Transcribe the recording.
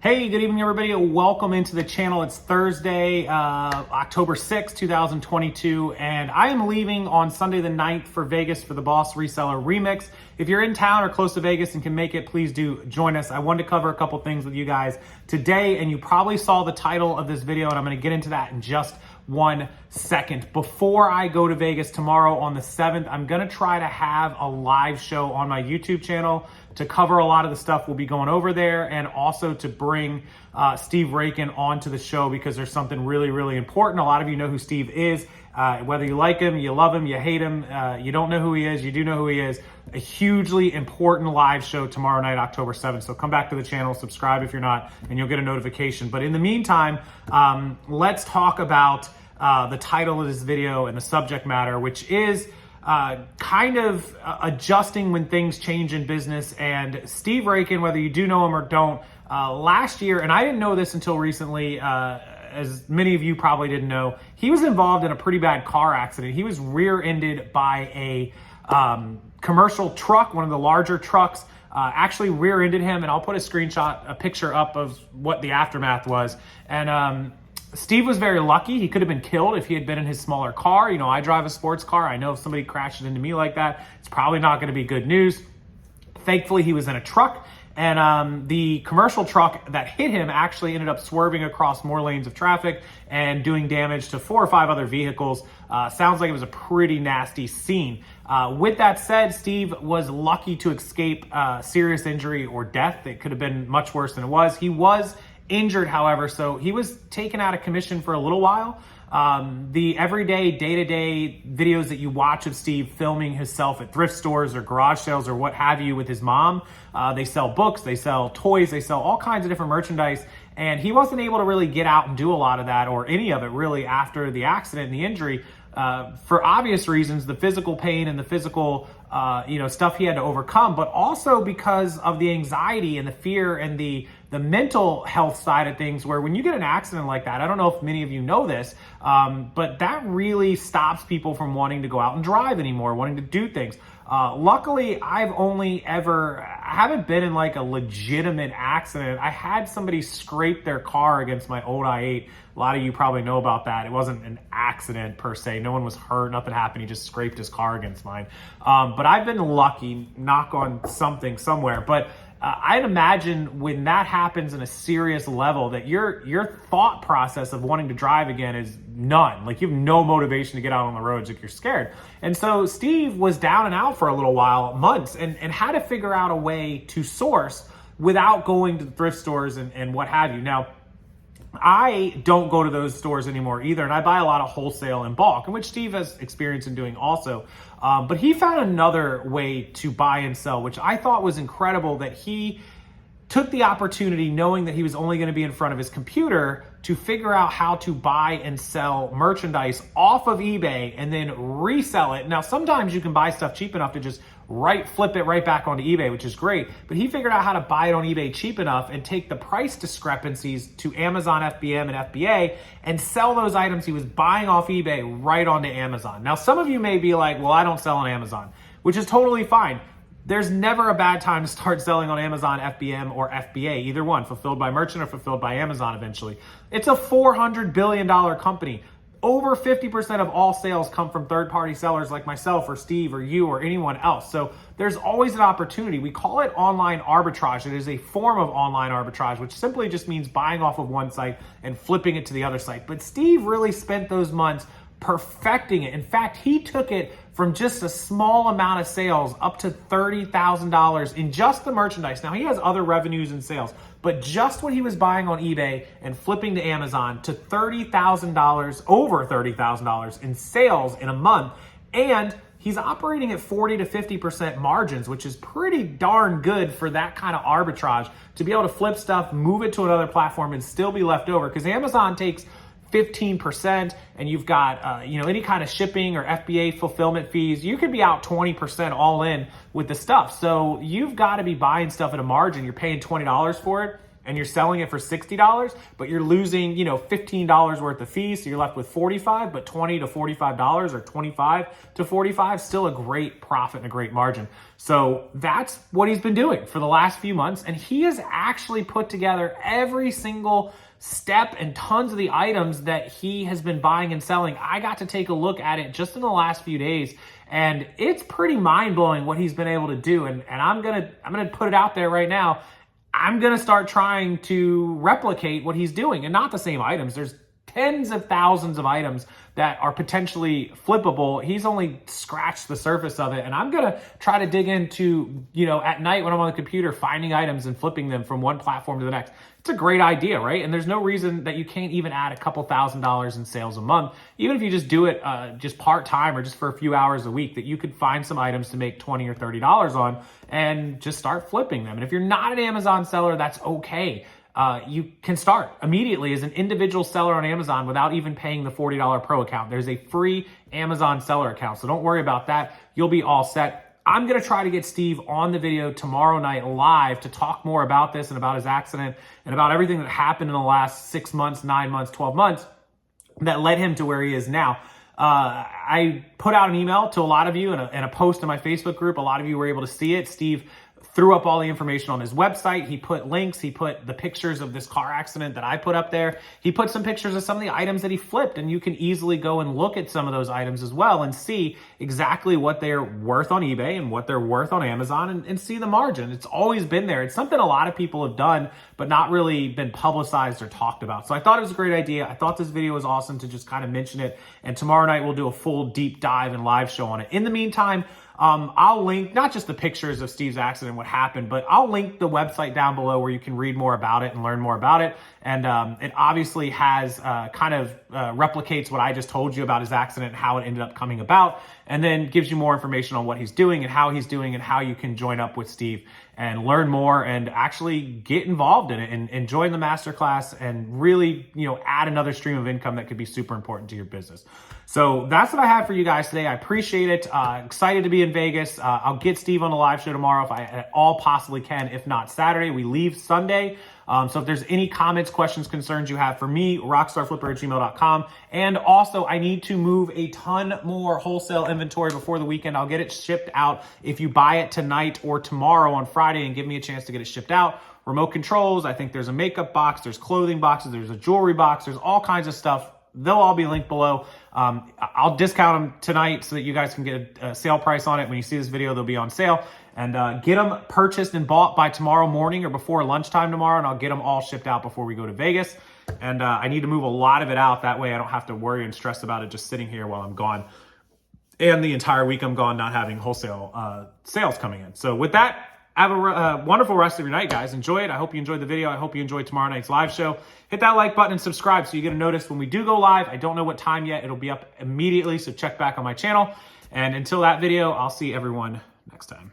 Hey, good evening, everybody. Welcome into the channel. It's Thursday, October 6th, 2022, and I am leaving on Sunday the 9th for Vegas for the Boss Reseller Remix. If you're in town or close to Vegas and can make it, please do join us. I wanted to cover a couple things with you guys today, and you probably saw the title of this video, and I'm going to get into that in just 1 second. Before I go to Vegas tomorrow on the 7th, I'm going to try to have a live show on my YouTube channel to cover a lot of the stuff we'll be going over there, and also to bring Steve Rakin onto the show because there's something really, really important. A lot of you know who Steve is. Whether you like him, you love him, you hate him, you don't know who he is, you do know who he is. A hugely important live show tomorrow night, October 7th. So come back to the channel, subscribe if you're not, and you'll get a notification. But in the meantime, let's talk about the title of this video and the subject matter, which is kind of adjusting when things change in business. And Steve Rakin, whether you do know him or don't, last year, and I didn't know this until recently, as many of you probably didn't know, he was involved in a pretty bad car accident. He was rear-ended by a commercial truck, one of the larger trucks, actually rear-ended him, and I'll put a picture up of what the aftermath was. And Steve was very lucky. He could have been killed if he had been in his smaller car. You know, I drive a sports car. I know if somebody crashes into me like that, it's probably not going to be good news. Thankfully, he was in a truck, and the commercial truck that hit him actually ended up swerving across more lanes of traffic and doing damage to 4 or 5 other vehicles. Sounds like it was a pretty nasty scene. With that said, Steve was lucky to escape serious injury or death. It could have been much worse than it was. He was injured, however, so he was taken out of commission for a little while. The everyday, day-to-day videos that you watch of Steve filming himself at thrift stores or garage sales or what have you with his mom, they sell books, they sell toys, they sell all kinds of different merchandise, and he wasn't able to really get out and do a lot of that or any of it really after the accident and the injury. For obvious reasons, the physical pain and the physical stuff he had to overcome, but also because of the anxiety and the fear and the mental health side of things, where when you get an accident like that, I don't know if many of you know this, but that really stops people from wanting to go out and drive anymore, wanting to do things. Luckily, I haven't been in like a legitimate accident. I had somebody scrape their car against my old i8. A lot of you probably know about that. It wasn't an accident per se. No one was hurt, nothing happened. He just scraped his car against mine. But I've been lucky, knock on something somewhere. But I'd imagine when that happens in a serious level that your thought process of wanting to drive again is none. Like, you have no motivation to get out on the roads, like you're scared. And so Steve was down and out for a little while, months, and had to figure out a way to source without going to the thrift stores and what have you. Now, I don't go to those stores anymore either, and I buy a lot of wholesale in bulk, in which Steve has experience in doing also. But he found another way to buy and sell, which I thought was incredible, that he took the opportunity, knowing that he was only going to be in front of his computer, to figure out how to buy and sell merchandise off of eBay and then resell it. Now, sometimes you can buy stuff cheap enough to just flip it right back onto eBay, which is great. But he figured out how to buy it on eBay cheap enough and take the price discrepancies to Amazon FBM and FBA and sell those items he was buying off eBay right onto Amazon. Now, some of you may be like, well, I don't sell on Amazon, which is totally fine. There's never a bad time to start selling on Amazon FBM or FBA, either one, fulfilled by merchant or fulfilled by Amazon eventually. It's a $400 billion company. Over 50% of all sales come from third-party sellers like myself or Steve or you or anyone else. So there's always an opportunity. We call it online arbitrage. It is a form of online arbitrage, which simply just means buying off of one site and flipping it to the other site. But Steve really spent those months perfecting it. In fact, he took it from just a small amount of sales up to $30,000 in just the merchandise. Now, he has other revenues and sales, but just what he was buying on eBay and flipping to Amazon, to $30,000, over $30,000 in sales in a month. And he's operating at 40 to 50% margins, which is pretty darn good for that kind of arbitrage, to be able to flip stuff, move it to another platform, and still be left over. Because Amazon takes 15%, and you've got any kind of shipping or FBA fulfillment fees. You could be out 20% all in with the stuff. So you've got to be buying stuff at a margin. You're paying $20 for it. and you're selling it for $60, but you're losing, you know, $15 worth of fees. So you're left with $45, but $20 to $45 or $25 to $45, still a great profit and a great margin. So that's what he's been doing for the last few months. And he has actually put together every single step and tons of the items that he has been buying and selling. I got to take a look at it just in the last few days, and it's pretty mind-blowing what he's been able to do. And I'm gonna put it out there right now. I'm gonna start trying to replicate what he's doing, and not the same items. There's tens of thousands of items that are potentially flippable. He's only scratched the surface of it, and I'm gonna try to dig into, you know, at night when I'm on the computer, finding items and flipping them from one platform to the next. It's a great idea, right? And there's no reason that you can't even add a couple $1,000s in sales a month, even if you just do it just part-time or just for a few hours a week, that you could find some items to make $20 or $30 on and just start flipping them. And if you're not an Amazon seller, that's okay. You can start immediately as an individual seller on Amazon without even paying the $40 pro account. There's a free Amazon seller account, so don't worry about that. You'll be all set. I'm going to try to get Steve on the video tomorrow night live to talk more about this and about his accident and about everything that happened in the last 6 months, 9 months, 12 months that led him to where he is now. I put out an email to a lot of you and a post in my Facebook group. A lot of you were able to see it. Steve threw up all the information on his website. He put links. He put the pictures of this car accident that I put up there. He put some pictures of some of the items that he flipped, and you can easily go and look at some of those items as well and see exactly what they're worth on eBay and what they're worth on Amazon, and see the margin. It's always been there. It's something a lot of people have done, but not really been publicized or talked about. So I thought it was a great idea. I thought this video was awesome to just kind of mention it. And tomorrow night we'll do a full deep dive and live show on it. In the meantime, I'll link not just the pictures of Steve's accident, what happened, but I'll link the website down below where you can read more about it and learn more about it. And it obviously has replicates what I just told you about his accident and how it ended up coming about, and then gives you more information on what he's doing and how he's doing and how you can join up with Steve and learn more and actually get involved in it and join the masterclass and really, you know, add another stream of income that could be super important to your business. So that's what I have for you guys today. I appreciate it. Excited to be in Vegas. I'll get Steve on the live show tomorrow if I at all possibly can, if not Saturday. We leave Sunday. So if there's any comments, questions, concerns you have for me, rockstarflipper@gmail.com. And also, I need to move a ton more wholesale inventory before the weekend. I'll get it shipped out if you buy it tonight or tomorrow on Friday and give me a chance to get it shipped out. Remote controls, I think there's a makeup box, there's clothing boxes, there's a jewelry box, there's all kinds of stuff. They'll all be linked below. I'll discount them tonight so that you guys can get a sale price on it. When you see this video, they'll be on sale. And get them purchased and bought by tomorrow morning or before lunchtime tomorrow, and I'll get them all shipped out before we go to Vegas. And I need to move a lot of it out. That way I don't have to worry and stress about it just sitting here while I'm gone. And the entire week I'm gone, not having wholesale sales coming in. So with that, have a wonderful rest of your night, guys. Enjoy it. I hope you enjoyed the video. I hope you enjoyed tomorrow night's live show. Hit that like button and subscribe so you get a notice when we do go live. I don't know what time yet. It'll be up immediately, so check back on my channel. And until that video, I'll see everyone next time.